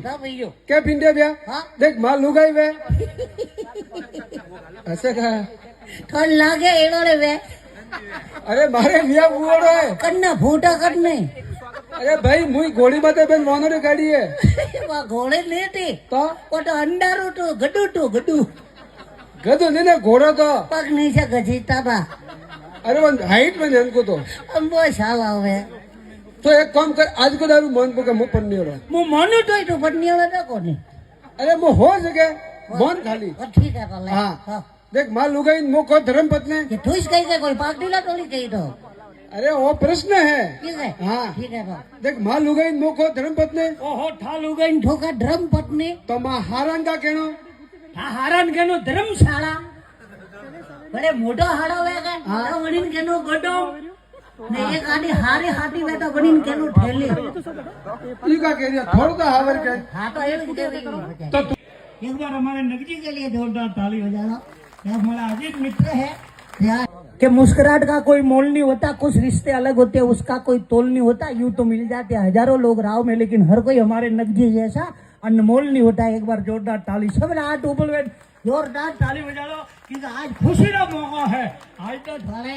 क्या पिंडे भैया हाँ? देख माल लुगाई वे ऐसे कहा ठंड लागे एड़ोड़े वे अरे मारे मियाँ बुआड़ो है कन्ना फूटा करने अरे भाई मुई घोड़ी माते बेन वानरे गाड़ी है वा घोड़े लेते तो ઓટો અંડારું તો ગડું गधो नहीं ना घोड़ा तो પગ નીચે ગજીતા બા अरे वो हाइट में नहीं उनको तो અંબો સાવ આવે तो एक काम कर आज को दारू मन पका मुंह पन्नी हो रहा હું માનું તોય તું પટનીવાળા ન કોની अरे वो हो सके मन खाली ઠીક હે ભલે हाँ હા देख माल लुगाई मो को धर्म पत्नी કે તું જ કહી દે કોઈ પાકડીલા ટોળી કહી દો अरे वो प्रश्न है ઠીક હે हाँ ઠીક હે બા देख माल लुगाई मो को धर्म पत्नी ઓહો ઠાલુ ગઈને ઠોકા ધર્મ પત્ની तो मां हारन का कहनो હારાન કેનો ધર્મશાળા બડે મોટો હાડો વે કે હા. વણીન કેનો ગડો ને એક આડી હારી હાટી વે તો વણીન કેનો ઠેલી ये का कह रही थोड़ा हावर के હા તો એવું જ કેવી तो एक बार हमारे नगरी के लिए जोरदार ताली बजाना ये हमारा अजीत मित्र है कि मुस्कुराहट का कोई मोल नहीं होता, कुछ रिश्ते अलग होते हैं, उसका कोई तोल नहीं होता। यूं तो मिल जाते हैं हजारों लोग राव में, लेकिन हर कोई हमारे नगजी जैसा अनमोल नहीं होता है। एक बार जोरदार ताली सब हाथ ऊपर जोरदार ताली बजा लो क्योंकि आज खुशी का मौका है। आज तो थोड़े